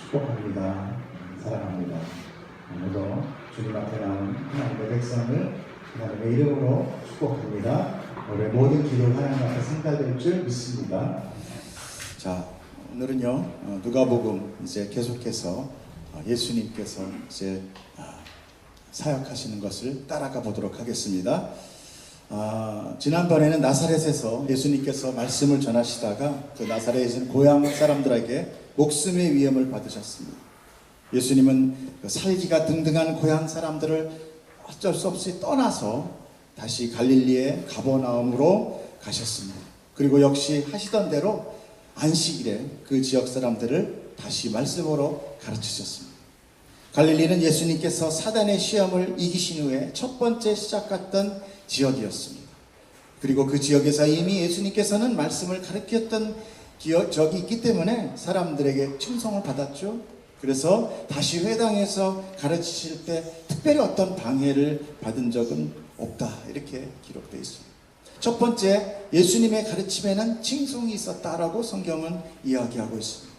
축복합니다. 사랑합니다. 오늘도 주님 앞에 나온 하나님의 백성을 하나님의 이름으로 축복합니다. 올해 모든 기도 하나님 앞에 상달될 줄 믿습니다. 자, 오늘은요 누가복음 이제 계속해서 예수님께서 이제 사역하시는 것을 따라가 보도록 하겠습니다. 지난번에는 나사렛에서 예수님께서 말씀을 전하시다가 그 나사렛에서 고향 사람들에게 목숨의 위험을 받으셨습니다. 예수님은 그 살기가 등등한 고향 사람들을 어쩔 수 없이 떠나서 다시 갈릴리의 가버나움으로 가셨습니다. 그리고 역시 하시던 대로 안식일에 그 지역 사람들을 다시 말씀으로 가르치셨습니다. 갈릴리는 예수님께서 사단의 시험을 이기신 후에 첫 번째 시작했던 지역이었습니다. 그리고 그 지역에서 이미 예수님께서는 말씀을 가르쳤던 적이 있기 때문에 사람들에게 칭송을 받았죠. 그래서 다시 회당에서 가르치실 때 특별히 어떤 방해를 받은 적은 없다, 이렇게 기록되어 있습니다. 첫 번째, 예수님의 가르침에는 칭송이 있었다라고 성경은 이야기하고 있습니다.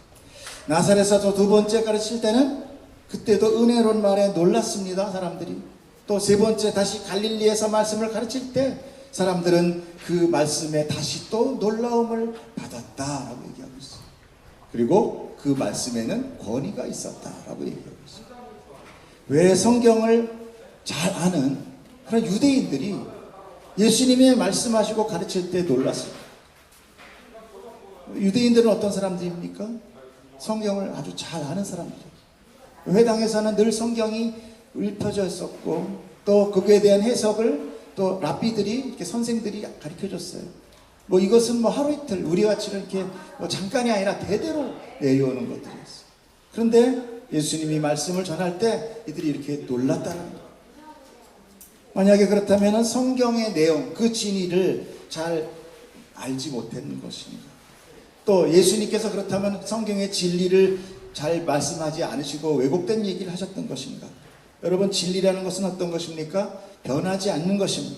나사렛에서 두 번째 가르칠 때는 그때도 은혜로운 말에 놀랐습니다, 사람들이. 또 세 번째, 다시 갈릴리에서 말씀을 가르칠 때 사람들은 그 말씀에 다시 또 놀라움을 받았다라고 얘기하고 있어요. 그리고 그 말씀에는 권위가 있었다라고 얘기하고 있어요. 왜 성경을 잘 아는 그런 유대인들이 예수님의 말씀하시고 가르칠 때 놀랐어요. 유대인들은 어떤 사람들입니까? 성경을 아주 잘 아는 사람들이에요. 회당에서는 늘 성경이 읊혀져 있었고 또 거기에 대한 해석을 또 랍비들이 이렇게 선생들이 가르쳐 줬어요. 뭐 이것은 뭐 하루 이틀 우리같이 이렇게 뭐 잠깐이 아니라 대대로 내려오는 것들이었어요. 그런데 예수님이 말씀을 전할 때 이들이 이렇게 놀랐다는 거예요. 만약에 그렇다면 성경의 내용, 그 진리를 잘 알지 못했는 것인가? 또 예수님께서 그렇다면 성경의 진리를 잘 말씀하지 않으시고 왜곡된 얘기를 하셨던 것인가? 여러분, 진리라는 것은 어떤 것입니까? 변하지 않는 것입니다.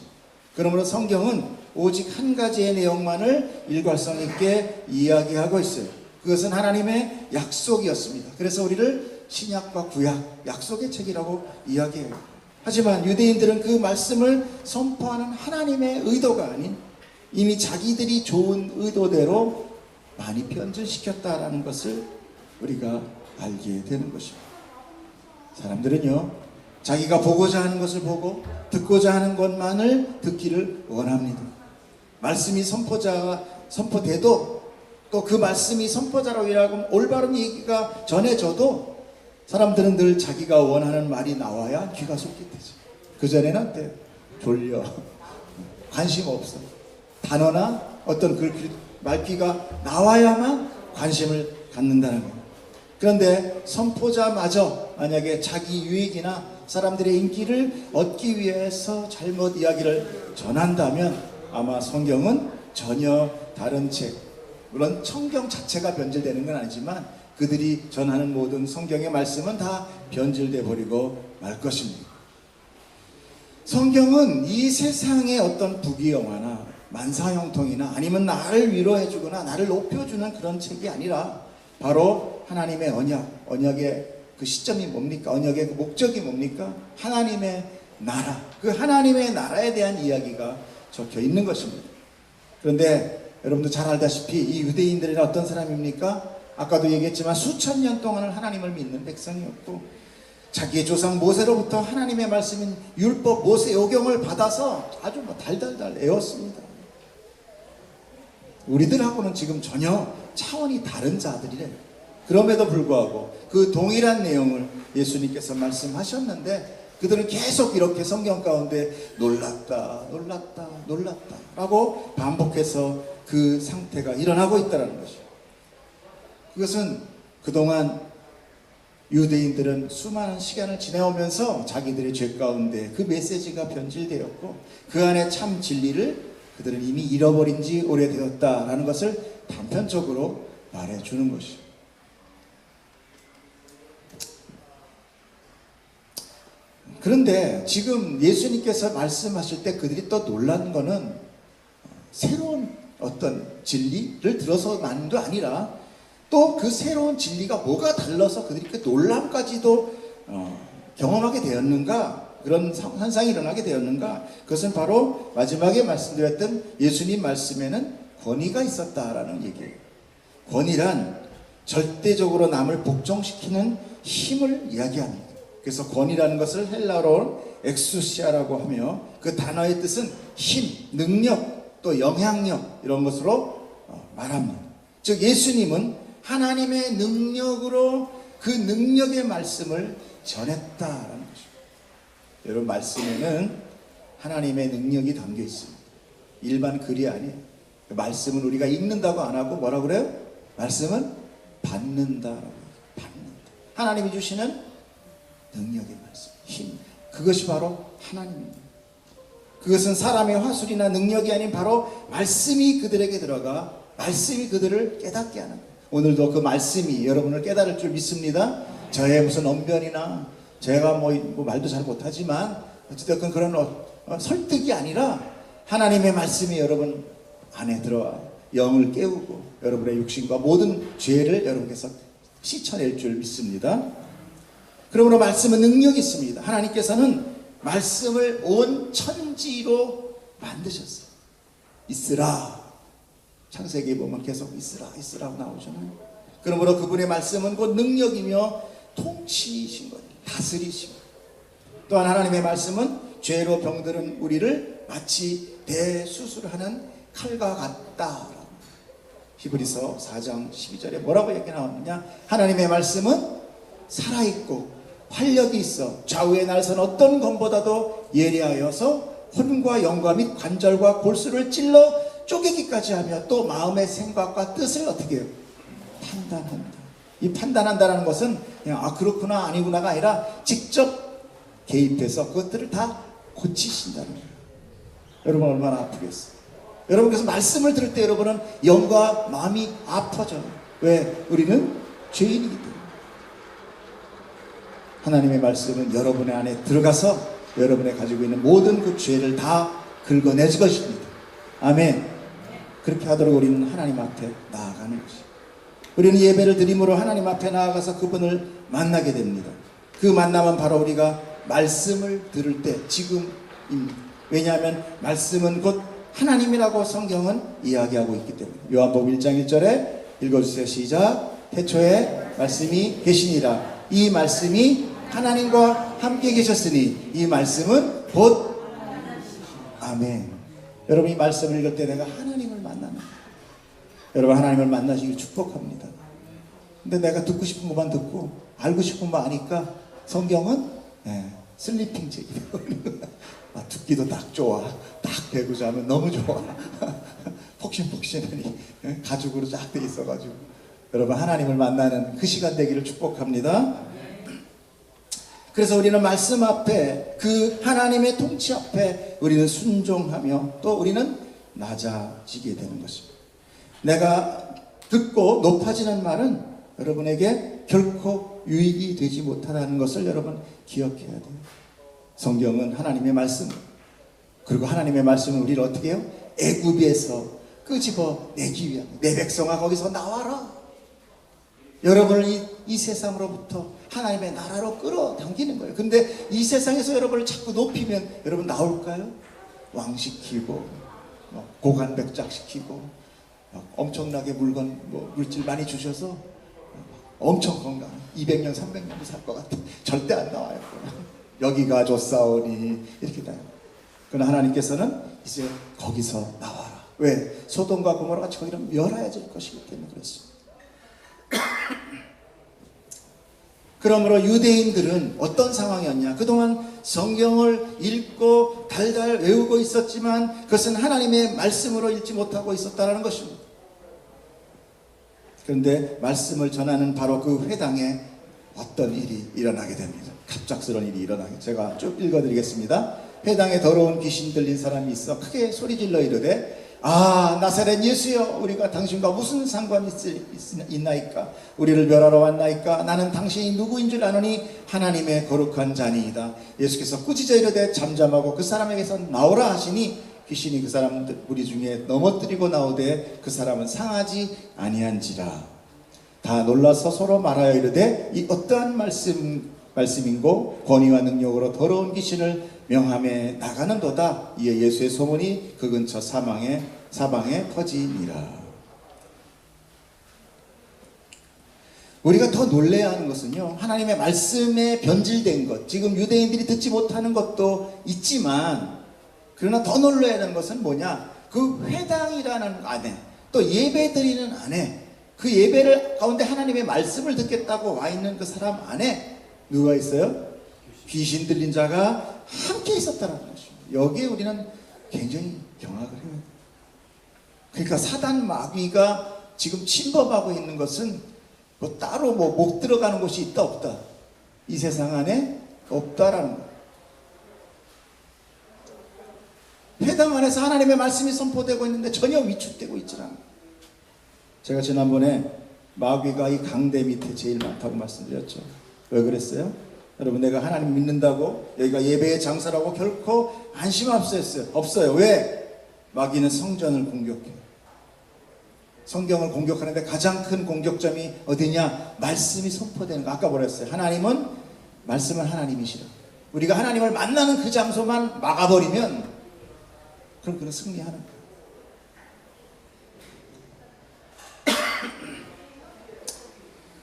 그러므로 성경은 오직 한 가지의 내용만을 일관성 있게 이야기하고 있어요. 그것은 하나님의 약속이었습니다. 그래서 우리를 신약과 구약, 약속의 책이라고 이야기해요. 하지만 유대인들은 그 말씀을 선포하는 하나님의 의도가 아닌 이미 자기들이 좋은 의도대로 많이 변질시켰다라는 것을 우리가 알게 되는 것입니다. 사람들은요, 자기가 보고자 하는 것을 보고 듣고자 하는 것만을 듣기를 원합니다. 말씀이 선포돼도 또 그 말씀이 선포자라고 일하고 올바른 얘기가 전해져도 사람들은 늘 자기가 원하는 말이 나와야 귀가 솟깃해져. 그전에는 때 졸려, 관심 없어. 단어나 어떤 그 말귀가 나와야만 관심을 갖는다는 거예요. 그런데 선포자마저 만약에 자기 유익이나 사람들의 인기를 얻기 위해서 잘못 이야기를 전한다면 아마 성경은 전혀 다른 책, 물론 성경 자체가 변질되는 건 아니지만 그들이 전하는 모든 성경의 말씀은 다 변질돼 버리고 말 것입니다. 성경은 이 세상의 어떤 부귀영화나 만사형통이나 아니면 나를 위로해주거나 나를 높여주는 그런 책이 아니라 바로 하나님의 언약의 그 시점이 뭡니까? 언약의 그 목적이 뭡니까? 하나님의 나라, 그 하나님의 나라에 대한 이야기가 적혀 있는 것입니다. 그런데 여러분도 잘 알다시피 이 유대인들은 어떤 사람입니까? 아까도 얘기했지만 수천 년 동안을 하나님을 믿는 백성이었고 자기의 조상 모세로부터 하나님의 말씀인 율법 모세 오경을 받아서 아주 달달달 애웠습니다. 우리들하고는 지금 전혀 차원이 다른 자들이래. 그럼에도 불구하고 그 동일한 내용을 예수님께서 말씀하셨는데 그들은 계속 이렇게 성경 가운데 놀랐다 라고 반복해서 그 상태가 일어나고 있다는 것이죠. 그것은 그동안 유대인들은 수많은 시간을 지내오면서 자기들의 죄 가운데 그 메시지가 변질되었고 그 안에 참 진리를 그들은 이미 잃어버린 지 오래되었다라는 것을 단편적으로 말해주는 것이죠. 그런데 지금 예수님께서 말씀하실 때 그들이 또 놀란 거는 새로운 어떤 진리를 들어서만도 아니라 또 그 새로운 진리가 뭐가 달라서 그들이 그 놀람까지도 경험하게 되었는가? 그런 현상이 일어나게 되었는가? 그것은 바로 마지막에 말씀드렸던 예수님 말씀에는 권위가 있었다라는 얘기예요. 권위란 절대적으로 남을 복종시키는 힘을 이야기합니다. 그래서 권위라는 것을 헬라어로 엑수시아라고 하며 그 단어의 뜻은 힘, 능력, 또 영향력 이런 것으로 말합니다. 즉 예수님은 하나님의 능력으로 그 능력의 말씀을 전했다라는 것입니다. 여러분, 말씀에는 하나님의 능력이 담겨 있습니다. 일반 글이 아니에요. 말씀은 우리가 읽는다고 안 하고 뭐라고 그래요? 말씀은 받는다라고 해요. 받는다. 하나님이 주시는 능력의 말씀, 힘, 그것이 바로 하나님입니다. 그것은 사람의 화술이나 능력이 아닌 바로 말씀이 그들에게 들어가 말씀이 그들을 깨닫게 하는 거예요. 오늘도 그 말씀이 여러분을 깨달을 줄 믿습니다. 저의 무슨 언변이나 제가 뭐 말도 잘 못하지만 어찌됐건 그런 설득이 아니라 하나님의 말씀이 여러분 안에 들어와 영을 깨우고 여러분의 육신과 모든 죄를 여러분께서 씻어낼 줄 믿습니다. 그러므로 말씀은 능력이 있습니다. 하나님께서는 말씀을 온 천지로 만드셨어요. 있으라. 창세기에 보면 계속 있으라고 나오잖아요. 그러므로 그분의 말씀은 곧 능력이며 통치이신 거예요. 다스리신 거예요. 또한 하나님의 말씀은 죄로 병드는 우리를 마치 대수술하는 칼과 같다. 히브리서 4장 12절에 뭐라고 얘기 나왔느냐? 하나님의 말씀은 살아있고 활력이 있어 좌우의 날선 어떤 검보다도 예리하여서 혼과 영과 및 관절과 골수를 찔러 쪼개기까지 하며 또 마음의 생각과 뜻을 어떻게 해요? 판단한다. 이 판단한다는 것은 그냥 그렇구나 아니구나가 아니라 직접 개입해서 그것들을 다 고치신다는 거예요. 여러분 얼마나 아프겠어요. 여러분께서 말씀을 들을 때 여러분은 영과 마음이 아파져요. 왜? 우리는 죄인이기 때문에. 하나님의 말씀은 여러분의 안에 들어가서 여러분의 가지고 있는 모든 그 죄를 다 긁어내줄 것입니다. 아멘. 그렇게 하도록 우리는 하나님 앞에 나아가는 것입니다. 우리는 예배를 드림으로 하나님 앞에 나아가서 그분을 만나게 됩니다. 그 만남은 바로 우리가 말씀을 들을 때 지금입니다. 왜냐하면 말씀은 곧 하나님이라고 성경은 이야기하고 있기 때문에. 요한복음 1장 1절에 읽어주세요. 시작. 태초에 말씀이 계시니라. 이 말씀이 하나님과 함께 계셨으니 이 말씀은 곧 아멘. 여러분 이 말씀을 읽을 때 내가 하나님을 만나는 거예요. 여러분 하나님을 만나시길 축복합니다. 근데 내가 듣고 싶은 것만 듣고 알고 싶은 거 아니까 성경은 슬리핑 책이에요. 듣기도 딱 좋아. 딱 배고 자면 너무 좋아. 폭신폭신하니 가죽으로 쫙 돼 있어가지고 여러분 하나님을 만나는 그 시간 되기를 축복합니다. 그래서 우리는 말씀 앞에 그 하나님의 통치 앞에 우리는 순종하며 또 우리는 낮아지게 되는 것입니다. 내가 듣고 높아지는 말은 여러분에게 결코 유익이 되지 못하다는 것을 여러분 기억해야 돼요. 성경은 하나님의 말씀, 그리고 하나님의 말씀은 우리를 어떻게 해요? 애굽에서 끄집어내기 위한, 내 백성아 거기서 나와라. 여러분을 이 세상으로부터 하나님의 나라로 끌어당기는 거예요. 근데 이 세상에서 여러분을 자꾸 높이면 여러분 나올까요? 왕시키고 고관백작시키고 엄청나게 물질 많이 주셔서 엄청 건강 200년 300년도 살 것 같아. 절대 안 나와요. 여기가 좋사오니 이렇게 나요. 그러나 하나님께서는 이제 거기서 나와라. 왜? 소돔과 고모라 같이 거기는 멸하여질 것이기 때문에 그렇습니다. 그러므로 유대인들은 어떤 상황이었냐? 그동안 성경을 읽고 달달 외우고 있었지만 그것은 하나님의 말씀으로 읽지 못하고 있었다는 것입니다. 그런데 말씀을 전하는 바로 그 회당에 어떤 일이 일어나게 됩니다. 갑작스러운 일이 일어나게. 제가 쭉 읽어드리겠습니다. 회당에 더러운 귀신 들린 사람이 있어 크게 소리질러 이르되 나사렛 예수여, 우리가 당신과 무슨 상관이 있나이까? 우리를 멸하러 왔나이까? 나는 당신이 누구인 줄 아노니 하나님의 거룩한 자니이다. 예수께서 꾸짖어 이르되 잠잠하고 그 사람에게서 나오라 하시니 귀신이 그 사람 무리 중에 넘어뜨리고 나오되 그 사람은 상하지 아니한지라. 다 놀라서 서로 말하여 이르되 이 어떠한 말씀인고 권위와 능력으로 더러운 귀신을 명함에 나가는도다. 이에 예수의 소문이 그 근처 사방에 퍼지니라. 우리가 더 놀라야 하는 것은요, 하나님의 말씀에 변질된 것, 지금 유대인들이 듣지 못하는 것도 있지만, 그러나 더 놀라야 하는 것은 뭐냐? 그 회당이라는 안에, 또 예배 드리는 안에, 그 예배를 가운데 하나님의 말씀을 듣겠다고 와 있는 그 사람 안에 누가 있어요? 귀신 들린 자가 함께 있었다는 것이죠. 여기에 우리는 굉장히 경악을 해요. 그러니까 사단 마귀가 지금 침범하고 있는 것은 뭐 따로 못 들어가는 곳이 있다 없다, 이 세상 안에 없다라는 거예요. 회당 안에서 하나님의 말씀이 선포되고 있는데 전혀 위축되고 있지 않아요. 제가 지난번에 마귀가 이 강대 밑에 제일 많다고 말씀드렸죠. 왜 그랬어요? 여러분, 내가 하나님 믿는다고 여기가 예배의 장사라고 결코 안심 없어요. 왜? 마귀는 성전을 공격해요. 성경을 공격하는데 가장 큰 공격점이 어디냐? 말씀이 선포되는 거. 아까 뭐랬어요? 하나님은 말씀은 하나님이시라. 우리가 하나님을 만나는 그 장소만 막아버리면 그럼 그는 승리하는 거예요.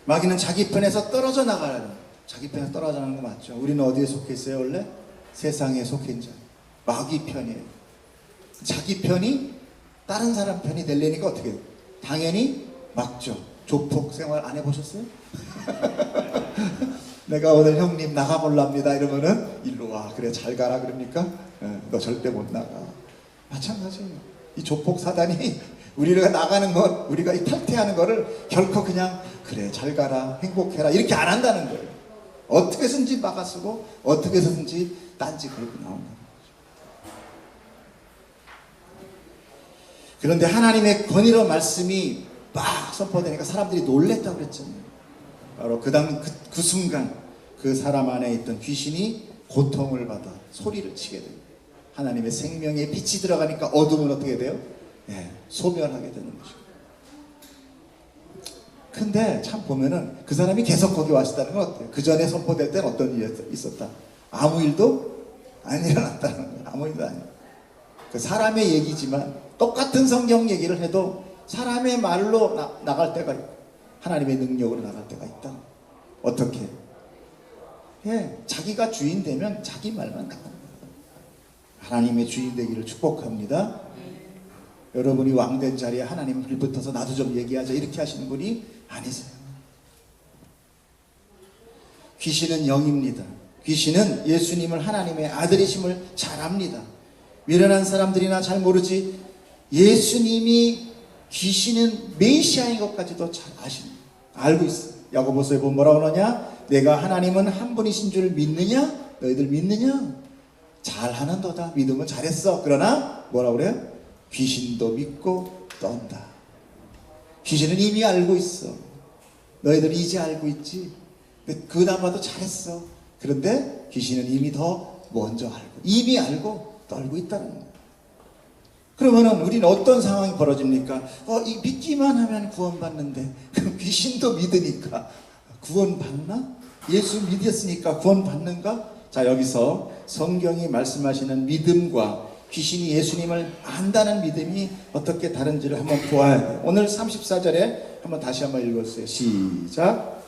마귀는 자기 편에서 떨어져 나가야 돼요. 자기 편에서 떨어져 나가는 거 맞죠? 우리는 어디에 속해 있어요? 원래 세상에 속해 있는 자, 마귀 편이에요. 자기 편이 다른 사람 편이 되려니까 어떻게 해요? 당연히 막죠. 조폭 생활 안 해보셨어요? 내가 오늘 형님 나가볼랍니다 이러면은 일로 와, 그래 잘 가라 그럽니까? 너 절대 못 나가. 마찬가지예요. 이 조폭 사단이 우리가 나가는 것, 우리가 이 탈퇴하는 거를 결코 그냥 그래 잘 가라 행복해라 이렇게 안 한다는 거예요. 어떻게 해서든지 막아쓰고 어떻게 해서든지 딴지 걸고 나온다는 거죠. 그런데 하나님의 권위로 말씀이 막 선포되니까 사람들이 놀랬다고 그랬잖아요. 바로 그 순간 그 사람 안에 있던 귀신이 고통을 받아 소리를 치게 됩니다. 하나님의 생명의 빛이 들어가니까 어둠은 어떻게 돼요? 소멸하게 되는 것이죠. 근데 참 보면은 그 사람이 계속 거기 왔다는 건 어때요? 그 전에 선포될 때는 어떤 일이 있었다? 아무 일도 안 일어났다는 거예요. 아무 일도 아니에요. 그 사람의 얘기지만 똑같은 성경 얘기를 해도 사람의 말로 나갈 때가 있고 하나님의 능력으로 나갈 때가 있다. 어떻게? 자기가 주인 되면 자기 말만 나갑니다. 하나님의 주인 되기를 축복합니다. 여러분이 왕된 자리에 하나님 불붙어서 나도 좀 얘기하자 이렇게 하시는 분이 아니세요. 귀신은 영입니다. 귀신은 예수님을 하나님의 아들이심을 잘 압니다. 미련한 사람들이나 잘 모르지 예수님이 귀신은 메시아인 것까지도 잘 아십니다. 알고 있어요. 야고보서에 보면 뭐라고 하느냐? 내가 하나님은 한 분이신 줄 믿느냐? 너희들 믿느냐? 잘하는도다. 믿으면 잘했어. 그러나 뭐라고 그래요? 귀신도 믿고 떤다. 귀신은 이미 알고 있어. 너희들 이제 알고 있지. 그나마도 잘했어. 그런데 귀신은 이미 더 먼저 알고, 이미 알고 떨고 있다는 거예요. 그러면은 우리는 어떤 상황이 벌어집니까? 이 믿기만 하면 구원받는데 그럼 귀신도 믿으니까 구원받나? 예수 믿었으니까 구원받는가? 자, 여기서 성경이 말씀하시는 믿음과 귀신이 예수님을 안다는 믿음이 어떻게 다른지를 한번 보아야 돼요. 오늘 34절에 한번 다시 한번 읽어주세요. 시작.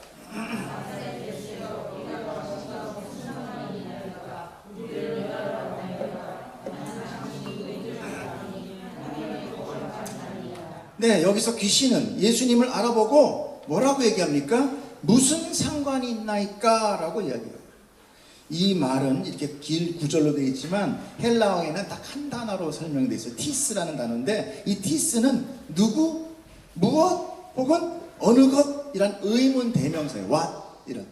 네, 여기서 귀신은 예수님을 알아보고 뭐라고 얘기합니까? 무슨 상관이 있나이까? 라고 이야기해요. 이 말은 이렇게 길 구절로 되어 있지만 헬라어에는 딱 한 단어로 설명되어 있어요. 티스라는 단어인데 이 티스는 누구, 무엇 혹은 어느 것이란 의문 대명사예요. what 이런.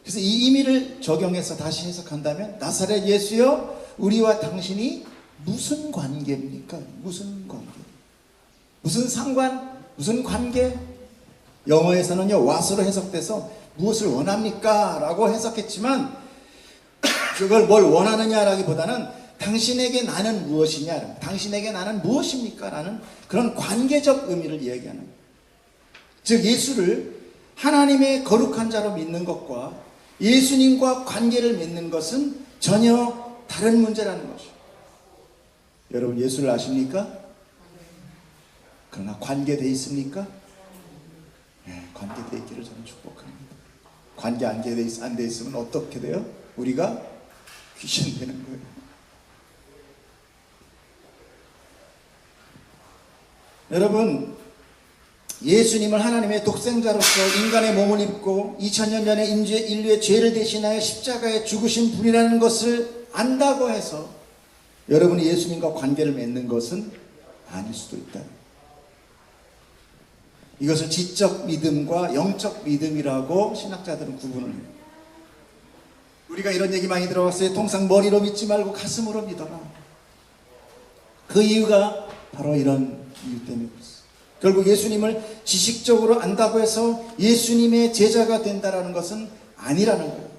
그래서 이 의미를 적용해서 다시 해석한다면 나사렛 예수여 우리와 당신이 무슨 관계입니까? 무슨 관계? 무슨 상관? 무슨 관계? 영어에서는요 what으로 해석돼서 무엇을 원합니까? 라고 해석했지만 그걸 뭘 원하느냐라기보다는 당신에게 나는 무엇이냐, 당신에게 나는 무엇입니까? 라는 그런 관계적 의미를 이야기하는 거예요. 즉 예수를 하나님의 거룩한 자로 믿는 것과 예수님과 관계를 맺는 것은 전혀 다른 문제라는 것이죠. 여러분 예수를 아십니까? 그러나 관계되어 있습니까? 네, 관계되어 있기를 저는 축복합니다. 관계 안 돼 있으면 어떻게 돼요? 우리가 귀신 되는 거예요. 여러분 예수님을 하나님의 독생자로서 인간의 몸을 입고 2000년 전에 인류의 죄를 대신하여 십자가에 죽으신 분이라는 것을 안다고 해서 여러분이 예수님과 관계를 맺는 것은 아닐 수도 있다. 이것을 지적 믿음과 영적 믿음이라고 신학자들은 구분을 해요. 우리가 이런 얘기 많이 들어봤어요. 통상 머리로 믿지 말고 가슴으로 믿어라. 그 이유가 바로 이런 이유 때문에 그렇습니다. 결국 예수님을 지식적으로 안다고 해서 예수님의 제자가 된다는 것은 아니라는 거예요.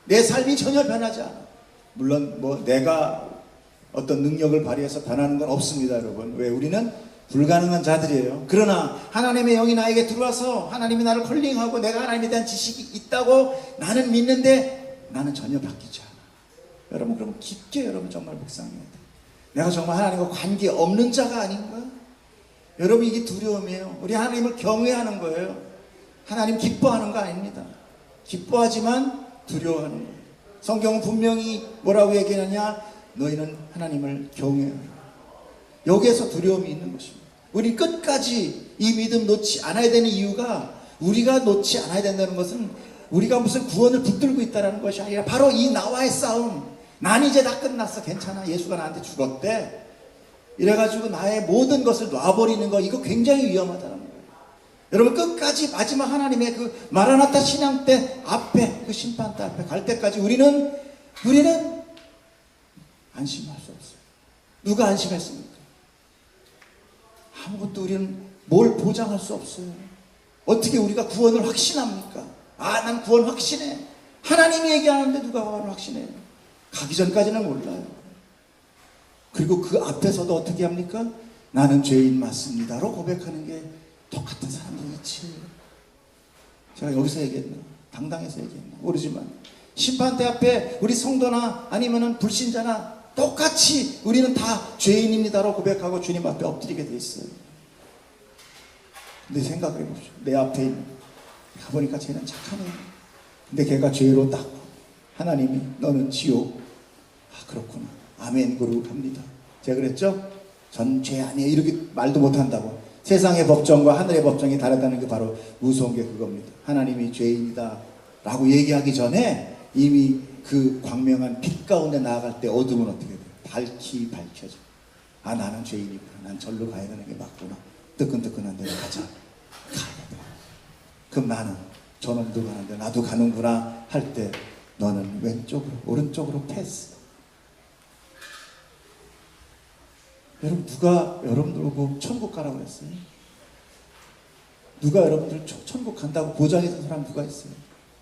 내 삶이 전혀 변하지 않아. 물론 내가 어떤 능력을 발휘해서 변하는 건 없습니다, 여러분. 왜? 우리는 불가능한 자들이에요. 그러나 하나님의 영이 나에게 들어와서 하나님이 나를 컬링하고 내가 하나님에 대한 지식이 있다고 나는 믿는데 나는 전혀 바뀌지 않아. 여러분 그럼 깊게 여러분 정말 묵상해야 돼. 내가 정말 하나님과 관계 없는 자가 아닌가? 여러분 이게 두려움이에요. 우리 하나님을 경외하는 거예요. 하나님 기뻐하는 거 아닙니다. 기뻐하지만 두려워하는 거예요. 성경은 분명히 뭐라고 얘기하느냐? 너희는 하나님을 경외하라. 여기에서 두려움이 있는 것입니다. 우리 끝까지 이 믿음 놓지 않아야 되는 이유가 우리가 놓지 않아야 된다는 것은 우리가 무슨 구원을 붙들고 있다는 것이 아니라 바로 이 나와의 싸움. 난 이제 다 끝났어. 괜찮아. 예수가 나한테 죽었대. 이래가지고 나의 모든 것을 놔버리는 거 이거 굉장히 위험하다는 거예요. 여러분 끝까지 마지막 하나님의 그 마라나타 신앙 때 앞에 그 심판 때 앞에 갈 때까지 우리는 안심할 수 없어요. 누가 안심했습니까? 아무것도 우리는 뭘 보장할 수 없어요. 어떻게 우리가 구원을 확신합니까? 난 구원 확신해. 하나님이 얘기하는데 누가 구원을 확신해요? 가기 전까지는 몰라요. 그리고 그 앞에서도 어떻게 합니까? 나는 죄인 맞습니다로 고백하는 게 똑같은 사람들이 있지. 제가 여기서 얘기했나? 당당해서 얘기했나? 모르지만 심판대 앞에 우리 성도나 아니면은 불신자나 똑같이 우리는 다 죄인입니다로 고백하고 주님 앞에 엎드리게 돼 있어요. 근데 생각을 해보십시오. 내 앞에 있는 가보니까 쟤는 착하네. 근데 걔가 죄로 딱 하나님이 너는 지옥. 그렇구나. 아멘 그러고 갑니다. 제가 그랬죠? 전 죄 아니에요. 이렇게 말도 못한다고. 세상의 법정과 하늘의 법정이 다르다는 게 바로 무서운 게 그겁니다. 하나님이 죄인이다 라고 얘기하기 전에 이미 그 광명한 빛 가운데 나아갈 때 어둠은 어떻게 돼요? 밝혀져. 나는 죄인이구나. 난 절로 가야 되는 게 맞구나. 뜨끈뜨끈한 데로 가자. 가야 돼. 그럼 나는 저놈도 가는데 나도 가는구나 할 때 너는 왼쪽으로 오른쪽으로 패스. 여러분 누가 여러분들 보고 천국 가라고 했어요? 누가 여러분들 천국 간다고 보장해준 사람 누가 있어요?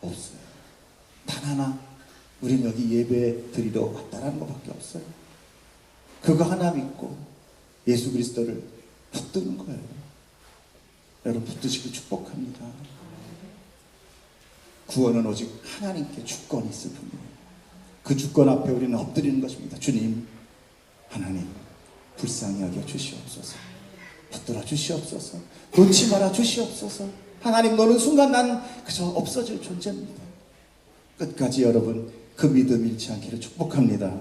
없어요. 단 하나 우리는 여기 예배 드리러 왔다라는 것밖에 없어요. 그거 하나 믿고 예수 그리스도를 붙드는 거예요. 여러분 붙드시길 축복합니다. 구원은 오직 하나님께 주권이 있을 뿐이에요. 그 주권 앞에 우리는 엎드리는 것입니다. 주님, 하나님 불쌍히 여겨 주시옵소서. 붙들어 주시옵소서. 놓지 말아 주시옵소서. 하나님 너는 순간 난 그저 없어질 존재입니다. 끝까지 여러분 그 믿음 잃지 않기를 축복합니다.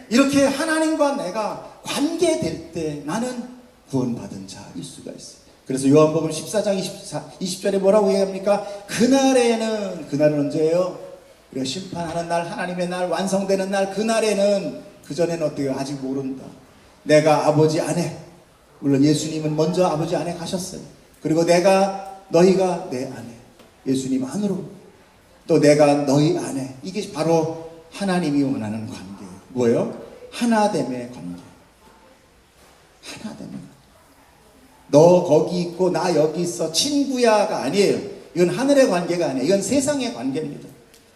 이렇게 하나님과 내가 관계될 때 나는 구원받은 자일 수가 있어요. 그래서 요한복음 14장 20절에 뭐라고 얘기합니까? 그날은 언제예요? 우리가 심판하는 날, 하나님의 날, 완성되는 날, 그날에는 그전에는 어때요? 아직 모른다. 내가 아버지 안에, 물론 예수님은 먼저 아버지 안에 가셨어요. 그리고 너희가 내 안에, 예수님 안으로, 또 내가 너희 안에. 이게 바로 하나님이 원하는 관계예요. 뭐예요? 하나됨의 관계. 하나됨의 관계. 너 거기 있고 나 여기 있어 친구야가 아니에요. 이건 하늘의 관계가 아니에요. 이건 세상의 관계입니다.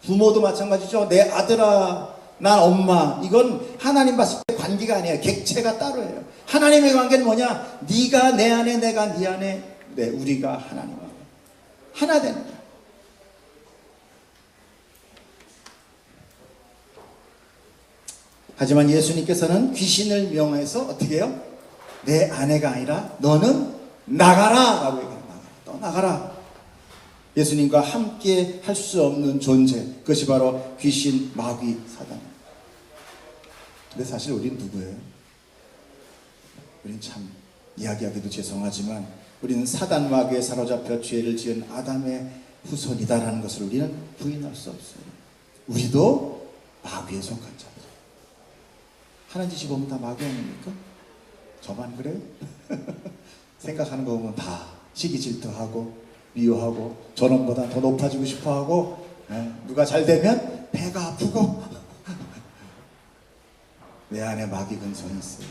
부모도 마찬가지죠. 내 아들아 난 엄마. 이건 하나님 봤을 때 관계가 아니에요. 객체가 따로예요. 하나님의 관계는 뭐냐? 네가 내 안에, 내가 네 안에, 우리가 하나님 안에 하나 되는 거예요. 하지만 예수님께서는 귀신을 명해서 어떻게 해요? 내 아내가 아니라 너는 나가라 라고 얘기해요. 너 나가라. 예수님과 함께 할 수 없는 존재, 그것이 바로 귀신, 마귀, 사단. 근데 사실 우린 누구예요? 우린 참 이야기하기도 죄송하지만 우리는 사단 마귀에 사로잡혀 죄를 지은 아담의 후손이다라는 것을 우리는 부인할 수 없어요. 우리도 마귀에 속한 자입니다. 하는 짓이 보면 다 마귀 아닙니까? 저만 그래요? 생각하는 거 보면 다 시기 질투하고 미워하고 저놈보다 더 높아지고 싶어하고, 누가 잘 되면 배가 아프고 내 안에 마귀 근성이 있어요.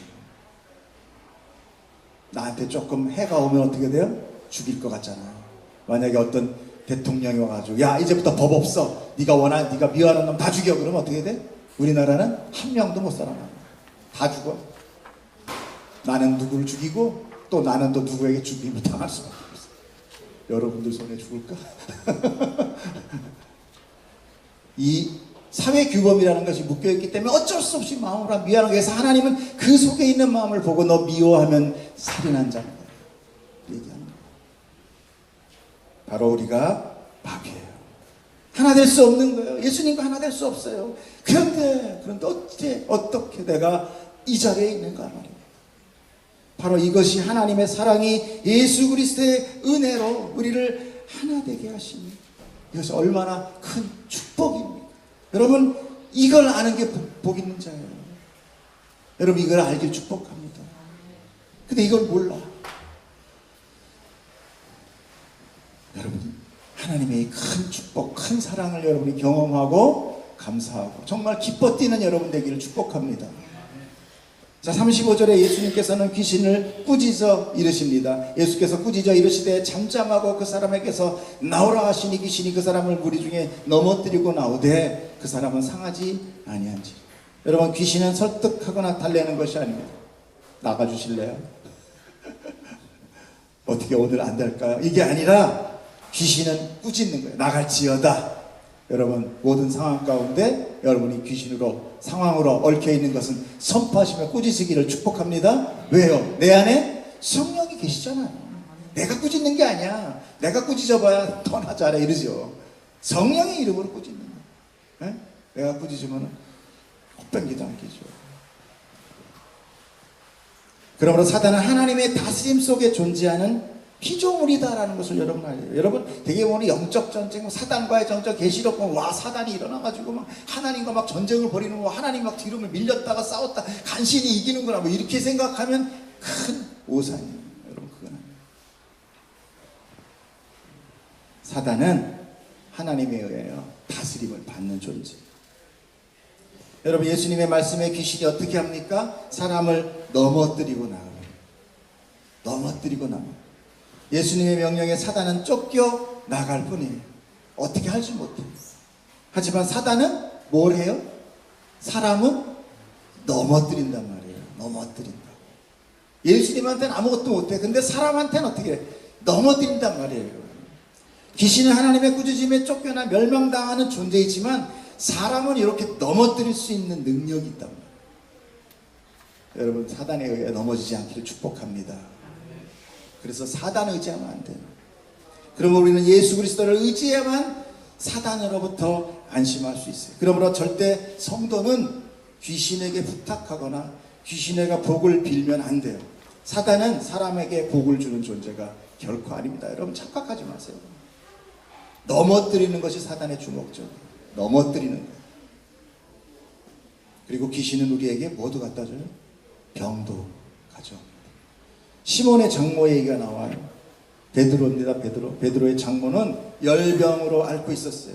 나한테 조금 해가 오면 어떻게 돼요? 죽일 것 같잖아요. 만약에 어떤 대통령이 와가지고 야 이제부터 법 없어, 네가 미워하는 놈 다 죽여, 그러면 어떻게 돼? 우리나라는 한 명도 못 살아나. 다 죽어. 나는 누구를 죽이고 또 나는 또 누구에게 죽임을 당할 수밖에 없어. 여러분들 손에 죽을까? 이 사회규범이라는 것이 묶여있기 때문에 어쩔 수 없이 마음으로 미워하는 거예요. 그래서 하나님은 그 속에 있는 마음을 보고 너 미워하면 살인한 자다 얘기하는 거예요. 바로 우리가 마귀예요. 하나 될 수 없는 거예요. 예수님과 하나 될 수 없어요. 그런데 어떻게 내가 이 자리에 있는가 말이에요. 바로 이것이 하나님의 사랑이 예수 그리스도의 은혜로 우리를 하나 되게 하시니 이것이 얼마나 큰 축복입니까? 여러분 이걸 아는 게 복 있는 자예요. 여러분 이걸 알길 축복합니다. 근데 이걸 몰라. 여러분 하나님의 큰 축복, 큰 사랑을 여러분이 경험하고 감사하고 정말 기뻐 뛰는 여러분 되기를 축복합니다. 자, 35절에 예수님께서는 귀신을 꾸짖어 이르십니다. 예수께서 꾸짖어 이르시되 잠잠하고 그 사람에게서 나오라 하시니 귀신이 그 사람을 무리 중에 넘어뜨리고 나오되 그 사람은 상하지 아니한지. 여러분 귀신은 설득하거나 달래는 것이 아닙니다. 나가주실래요? 어떻게 오늘 안 될까요? 이게 아니라 귀신은 꾸짖는 거예요. 나갈지어다. 여러분 모든 상황 가운데 여러분이 귀신으로 상황으로 얽혀있는 것은 선포하시며 꾸짖으기를 축복합니다. 왜요? 내 안에 성령이 계시잖아요. 내가 꾸짖는 게 아니야. 내가 꾸짖어봐야 떠나자라 이러죠. 성령의 이름으로 꾸짖는 거예요. 내가 꾸짖으면 헛ben기도 않겠죠. 그러므로 사단은 하나님의 다스림 속에 존재하는 피조물이다라는 것을 여러분 알아요. 여러분 되게 보면 영적 전쟁, 사단과의 전쟁, 계시록 보면 와 사단이 일어나가지고 막 하나님과 막 전쟁을 벌이는 거, 하나님 막 뒤로 밀렸다가 싸웠다 간신히 이기는구나 뭐 이렇게 생각하면 큰 오산이에요. 여러분 그건 아니에요. 사단은 하나님에 의하여 다스림을 받는 존재. 여러분 예수님의 말씀에 귀신이 어떻게 합니까? 사람을 넘어뜨리고 나가요. 넘어뜨리고 나가요. 예수님의 명령에 사단은 쫓겨 나갈 뿐이에요. 어떻게 하지 못해요. 하지만 사단은 뭘 해요? 사람은 넘어뜨린단 말이에요. 넘어뜨린다. 예수님한테는 아무것도 못해. 근데 사람한테는 어떻게 해? 넘어뜨린단 말이에요. 귀신은 하나님의 꾸짖음에 쫓겨나 멸망당하는 존재이지만 사람은 이렇게 넘어뜨릴 수 있는 능력이 있단 말이에요. 여러분 사단에 의해 넘어지지 않기를 축복합니다. 그래서 사단을 의지하면 안 돼요. 그러면 우리는 예수 그리스도를 의지해야만 사단으로부터 안심할 수 있어요. 그러므로 절대 성도는 귀신에게 부탁하거나 귀신에게 복을 빌면 안 돼요. 사단은 사람에게 복을 주는 존재가 결코 아닙니다. 여러분 착각하지 마세요. 넘어뜨리는 것이 사단의 주목적이에요. 넘어뜨리는 거예요. 그리고 귀신은 우리에게 뭐도 갖다 줘요? 병도 가져옵니다. 시몬의 장모 얘기가 나와요. 베드로입니다. 베드로의 장모는 열병으로 앓고 있었어요.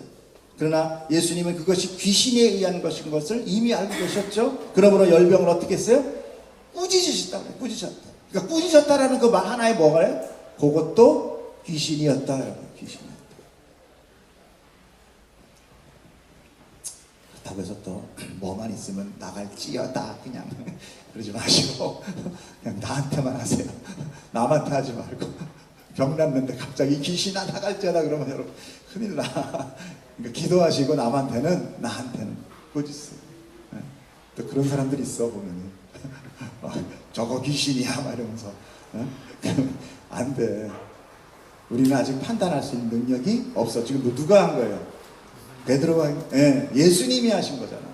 그러나 예수님은 그것이 귀신에 의한 것인 것을 이미 알고 계셨죠. 그러므로 열병을 어떻게 했어요? 꾸짖으셨다고 해요. 꾸짖었다. 그러니까 꾸짖었다라는 그 말 하나에 뭐가요? 그것도 귀신이었다. 귀신이었다. 그렇다고 해서 또 뭐만 있으면 나갈지어다 그냥 그러지 마시고 그냥 나한테만 하세요. 남한테 하지 말고. 병 났는데 갑자기 귀신아 나갈지어다 그러면 여러분 큰일 나. 그러니까 기도하시고 남한테는, 나한테는 꾸짖으세요. 또 그런 사람들이 있어 보면 저거 귀신이야 막 이러면서 안 돼. 우리는 아직 판단할 수 있는 능력이 없어. 지금 누가 한 거예요? 베드로가, 예수님이 하신 거잖아요.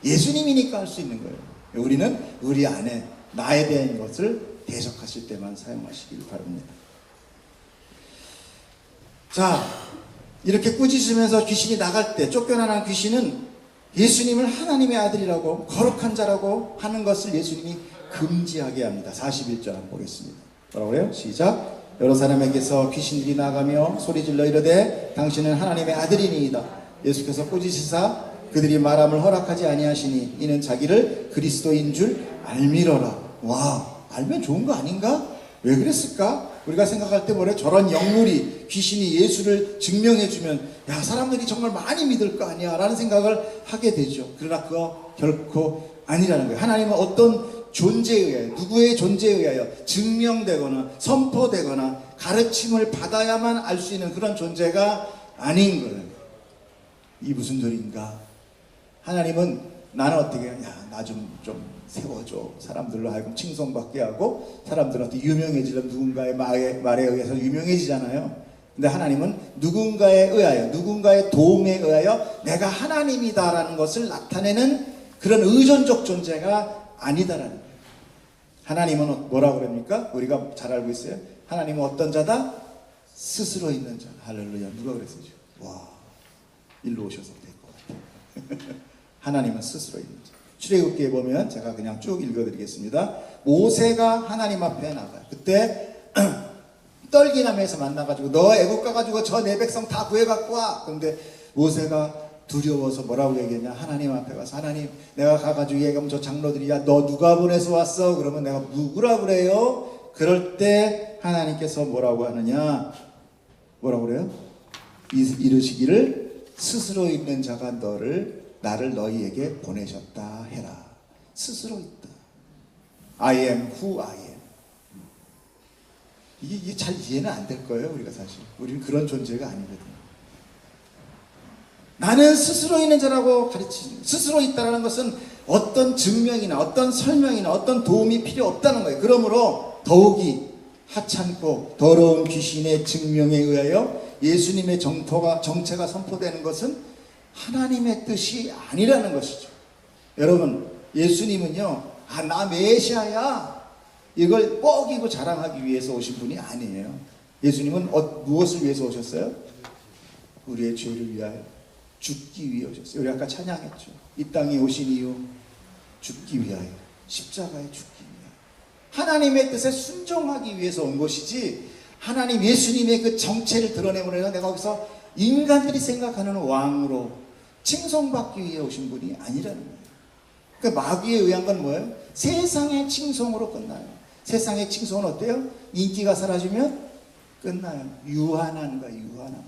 예수님이니까 할 수 있는 거예요. 우리는 우리 안에 나에 대한 것을 대적하실 때만 사용하시길 바랍니다. 자, 이렇게 꾸짖으면서 귀신이 나갈 때, 쫓겨나는 귀신은 예수님을 하나님의 아들이라고, 거룩한 자라고 하는 것을 예수님이 금지하게 합니다. 41절 한번 보겠습니다. 뭐라고 그래요? 시작. 여러 사람에게서 귀신들이 나가며 소리질러 이르되 당신은 하나님의 아들이니이다. 예수께서 꾸짖으사 그들이 말함을 허락하지 아니하시니 이는 자기를 그리스도인 줄 알미러라. 와, 알면 좋은 거 아닌가? 왜 그랬을까? 우리가 생각할 때 뭐래? 저런 영물이, 귀신이 예수를 증명해주면 야, 사람들이 정말 많이 믿을 거 아니야 라는 생각을 하게 되죠. 그러나 그거 결코 아니라는 거예요. 하나님은 어떤 존재에 의하여, 누구의 존재에 의하여 증명되거나 선포되거나 가르침을 받아야만 알 수 있는 그런 존재가 아닌 거예요. 이 무슨 소리인가? 하나님은 나는 어떻게, 야, 나 좀 세워줘. 사람들로 하여금 칭송받게 하고 사람들한테 유명해지려면 누군가의 말에 의해서 유명해지잖아요. 근데 하나님은 누군가에 의하여, 누군가의 도움에 의하여 내가 하나님이다라는 것을 나타내는 그런 의존적 존재가 아니다라는 거예요. 하나님은 뭐라고 그럽니까? 우리가 잘 알고 있어요. 하나님은 어떤 자다? 스스로 있는 자. 할렐루야. 누가 그랬어요? 와, 일로 오셔서 될 것 같아요. 하나님은 스스로 있는 자. 출애굽기에 보면 제가 그냥 쭉 읽어드리겠습니다. 모세가 하나님 앞에 나가요. 그때 떨기나무에서 만나가지고 너 애국 가가지고 저 내 백성 다 구해갖고 와. 그런데 모세가 두려워서 뭐라고 얘기했냐? 하나님 앞에 가서 하나님 내가 가가지고 얘기하면 저 장로들이 야 너 누가 보내서 왔어? 그러면 내가 누구라 그래요? 그럴 때 하나님께서 뭐라고 하느냐? 뭐라고 그래요? 이르시기를 스스로 있는 자가 나를 너희에게 보내셨다 해라. 스스로 있다. I am who I am. 이게 잘 이해는 안 될 거예요. 우리가 사실 우리는 그런 존재가 아니거든요. 나는 스스로 있는 자라고 가르치는, 스스로 있다는 것은 어떤 증명이나 어떤 설명이나 어떤 도움이 필요 없다는 거예요. 그러므로 더욱이 하찮고 더러운 귀신의 증명에 의하여 예수님의 정체가 선포되는 것은 하나님의 뜻이 아니라는 것이죠. 여러분, 예수님은요, 나 메시아야 이걸 뻐기고 자랑하기 위해서 오신 분이 아니에요. 예수님은 무엇을 위해서 오셨어요? 우리의 죄를 위하여 죽기 위해 오셨어요. 우리 아까 찬양했죠. 이 땅에 오신 이유 죽기 위하여, 십자가에 죽기 위하여, 하나님의 뜻에 순종하기 위해서 온 것이지, 하나님 예수님의 그 정체를 드러내므로 내가 거기서 인간들이 생각하는 왕으로 칭송받기 위해 오신 분이 아니라는 거예요. 그러니까 마귀에 의한 건 뭐예요? 세상의 칭송으로 끝나요. 세상의 칭송은 어때요? 인기가 사라지면 끝나요. 유한한가, 유한한.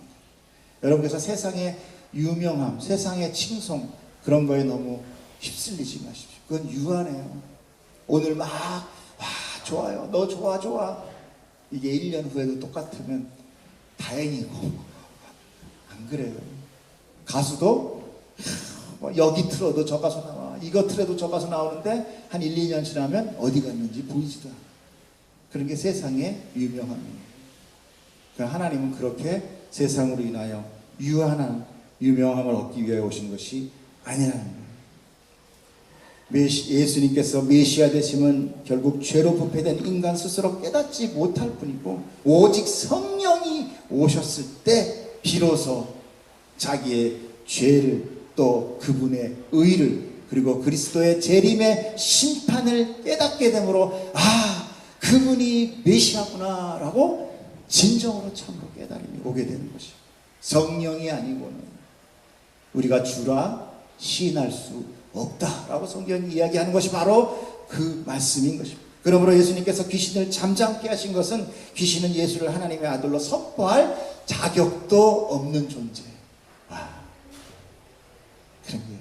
여러분께서 세상의 유명함, 세상의 칭송 그런 거에 너무 휩쓸리지 마십시오. 그건 유한해요. 오늘 막 좋아요. 너 좋아. 이게 1년 후에도 똑같으면 다행이고, 안 그래요. 가수도 여기 틀어도 저 가수 나와, 이거 틀어도 저 가수 나오는데 한 1, 2년 지나면 어디 갔는지 보이지도 않아요. 그런 게 세상의 유명함이에요. 그러니까 하나님은 그렇게 세상으로 인하여 유한한 유명함을 얻기 위해 오신 것이 아니라는 거예요. 예수님께서 메시아 되심은 결국 죄로 부패된 인간 스스로 깨닫지 못할 뿐이고, 오직 성령이 오셨을 때 비로소 자기의 죄를, 또 그분의 의를, 그리고 그리스도의 재림의 심판을 깨닫게 되므로 그분이 메시아구나 라고 진정으로 참으로 깨달음이 오게 되는 것이죠. 성령이 아니고는 우리가 주라 시인할 수 없다라고 성경이 이야기하는 것이 바로 그 말씀인 것입니다. 그러므로 예수님께서 귀신을 잠잠케 하신 것은 귀신은 예수를 하나님의 아들로 선포할 자격도 없는 존재. 그런 거예요.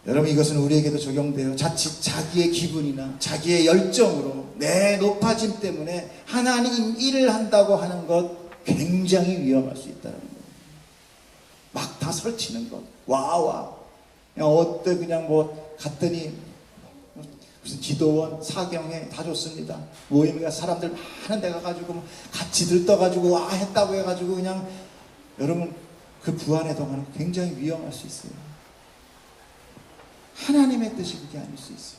여러분 이것은 우리에게도 적용돼요. 자칫 자기의 기분이나 자기의 열정으로 내 높아짐 때문에 하나님 일을 한다고 하는 것 굉장히 위험할 수 있다는 거예요. 막 다 설치는 것. 와와. 그냥 어때 그냥 뭐 갔더니 무슨 기도원 사경회 다 좋습니다. 모임에 사람들 많은 데 가가지고 같이 들떠가지고 와 했다고 해가지고 그냥 여러분 그 부안의 동안은 굉장히 위험할 수 있어요. 하나님의 뜻이 그게 아닐 수 있어요.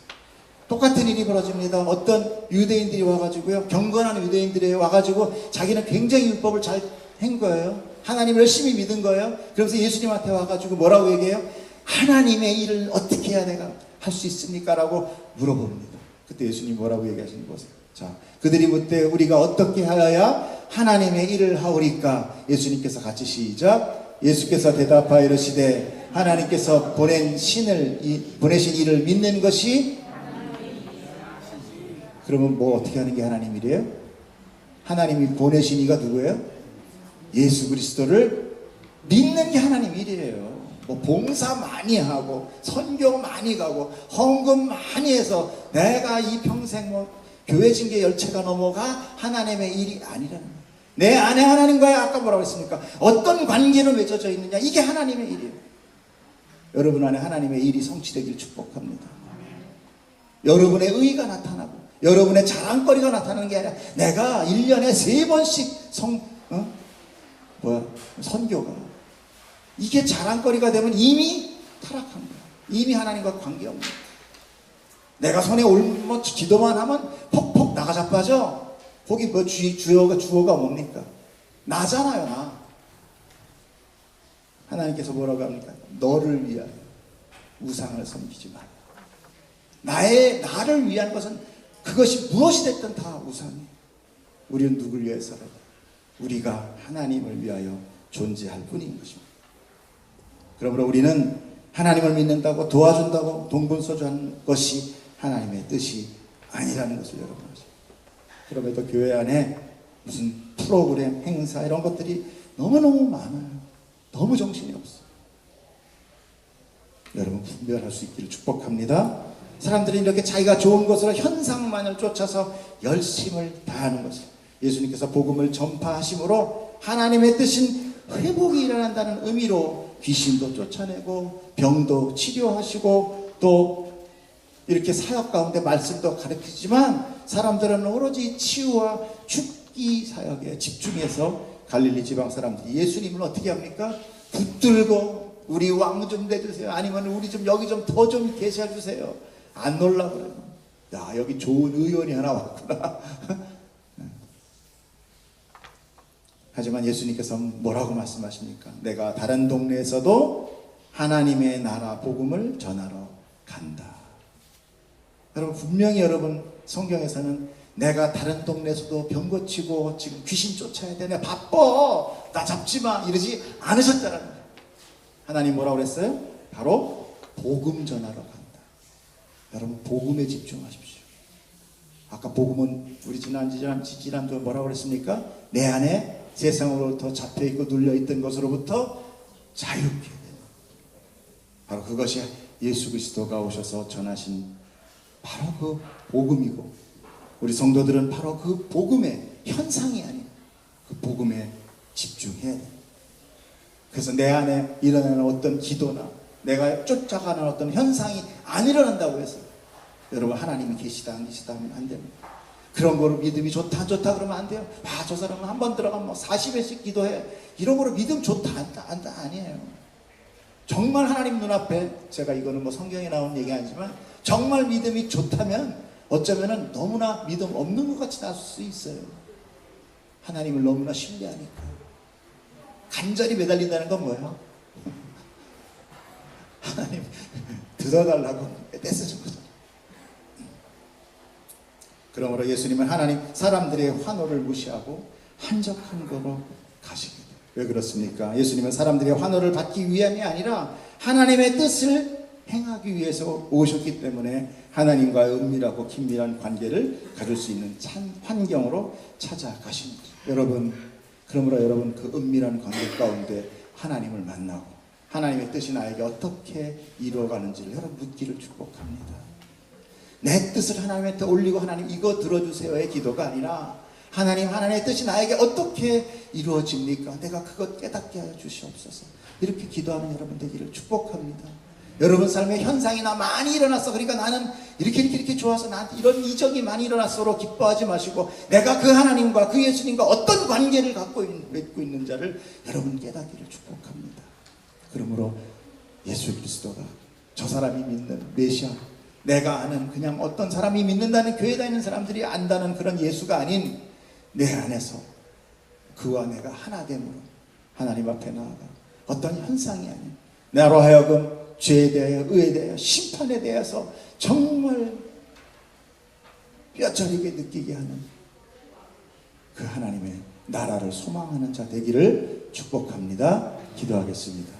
똑같은 일이 벌어집니다. 어떤 유대인들이 와가지고요, 경건한 유대인들이 와가지고 자기는 굉장히 율법을 잘 한 거예요. 하나님을 열심히 믿은 거예요. 그러면서 예수님한테 와가지고 뭐라고 얘기해요? 하나님의 일을 어떻게 해야 내가 할 수 있습니까? 라고 물어봅니다. 그때 예수님 뭐라고 얘기하시는 거세요? 자, 그들이 묻되 우리가 어떻게 하여야 하나님의 일을 하오리까? 예수님께서 같이 시작. 예수께서 대답하여 이르시되 하나님께서 보내신 일을 믿는 것이, 그러면 뭐 어떻게 하는 게 하나님 일이에요? 하나님이 보내신 이가 누구예요? 예수 그리스도를 믿는 게 하나님 일이에요. 뭐 봉사 많이 하고 선교 많이 가고 헌금 많이 해서 내가 이 평생 뭐 교회 징계 열체가 넘어가 하나님의 일이 아니라는 거예요. 내 안에 하나님과의 아까 뭐라고 했습니까? 어떤 관계로 맺어져 있느냐, 이게 하나님의 일이에요. 여러분 안에 하나님의 일이 성취되길 축복합니다. 여러분의 의가 나타나고 여러분의 자랑거리가 나타나는 게 아니라 내가 1년에 3번씩 선교가, 이게 자랑거리가 되면 이미 타락한 거야. 이미 하나님과 관계없는 거야. 내가 손에 올뭐 기도만 하면 퍽퍽 나가 자빠져. 거기 뭐 주어가 뭡니까? 나잖아요, 나. 하나님께서 뭐라고 합니까? 너를 위하여 우상을 섬기지 말라. 나를 위한 것은 그것이 무엇이 됐든 다 우상이에요. 우리는 누굴 위해서 살아요? 우리가 하나님을 위하여 존재할 뿐인 것입니다. 그러므로 우리는 하나님을 믿는다고 도와준다고 동분서주하는 것이 하나님의 뜻이 아니라는 것을 여러분 아시죠? 그럼에도 교회 안에 무슨 프로그램, 행사 이런 것들이 너무너무 많아요. 너무 정신이 없어요. 여러분 분별할 수 있기를 축복합니다. 사람들이 이렇게 자기가 좋은 것으로 현상만을 쫓아서 열심을 다하는 것을, 예수님께서 복음을 전파하심으로 하나님의 뜻인 회복이 일어난다는 의미로 귀신도 쫓아내고 병도 치료하시고 또 이렇게 사역 가운데 말씀도 가르치지만 사람들은 오로지 치유와 죽기 사역에 집중해서 갈릴리 지방 사람들이 예수님을 어떻게 합니까? 붙들고 우리 왕 좀 내주세요. 아니면 우리 좀 여기 좀 더 좀 계셔 주세요. 안 놀라 그래요. 야, 여기 좋은 의원이 하나 왔구나. 하지만 예수님께서 뭐라고 말씀하십니까? 내가 다른 동네에서도 하나님의 나라 복음을 전하러 간다. 여러분 분명히 여러분 성경에서는 내가 다른 동네에서도 병 고치고 지금 귀신 쫓아야 돼, 내가 바빠, 나 잡지 마, 이러지 않으셨잖아요. 하나님 뭐라고 그랬어요? 바로 복음 전하러 간다. 여러분 복음에 집중하십시오. 아까 복음은 우리 지난주 뭐라고 그랬습니까? 내 안에 세상으로부터 잡혀있고 눌려있던 것으로부터 자유롭게 되는, 바로 그것이 예수 그리스도가 오셔서 전하신 바로 그 복음이고, 우리 성도들은 바로 그 복음의 현상이 아닌 그 복음에 집중해야 돼요. 그래서 내 안에 일어나는 어떤 기도나 내가 쫓아가는 어떤 현상이 안 일어난다고 해서 여러분 하나님이 계시다 안 계시다 하면 안 됩니다. 그런 거로 믿음이 좋다 그러면 안 돼요. 저 사람은 한 번 들어가면 뭐 40회씩 기도해, 이런 거로 믿음 좋다 아니에요. 정말 하나님 눈앞에, 제가 이거는 뭐 성경에 나온 얘기 아니지만 정말 믿음이 좋다면 어쩌면은 너무나 믿음 없는 것 같이 나올 수 있어요. 하나님을 너무나 신뢰하니까. 간절히 매달린다는 건 뭐예요? 하나님 들어달라고 떼쓰신 거죠. 그러므로 예수님은 하나님 사람들의 환호를 무시하고 한적한 거로 가시게 돼요. 왜 그렇습니까? 예수님은 사람들의 환호를 받기 위함이 아니라 하나님의 뜻을 행하기 위해서 오셨기 때문에 하나님과의 은밀하고 긴밀한 관계를 가질 수 있는 환경으로 찾아가십니다. 여러분, 그러므로 여러분 그 은밀한 관계 가운데 하나님을 만나고 하나님의 뜻이 나에게 어떻게 이루어가는지를 여러분 묻기를 축복합니다. 내 뜻을 하나님한테 올리고 하나님 이거 들어주세요의 기도가 아니라 하나님의 뜻이 나에게 어떻게 이루어집니까? 내가 그것 깨닫게 하여 주시옵소서. 이렇게 기도하는 여러분 되기를 축복합니다. 여러분 삶에 현상이나 많이 일어났어. 그러니까 나는 이렇게 좋아서 나한테 이런 이적이 많이 일어났어로 기뻐하지 마시고 내가 그 하나님과 그 예수님과 어떤 관계를 맺고 있는 자를 여러분 깨닫기를 축복합니다. 그러므로 예수 그리스도가 저 사람이 믿는 메시아, 내가 아는 그냥 어떤 사람이 믿는다는 교회 다니는 사람들이 안다는 그런 예수가 아닌 내 안에서 그와 내가 하나됨으로 하나님 앞에 나아가 어떤 현상이 아닌 나로 하여금 죄에 대하여 의에 대하여 심판에 대해서 정말 뼈저리게 느끼게 하는 그 하나님의 나라를 소망하는 자 되기를 축복합니다. 기도하겠습니다.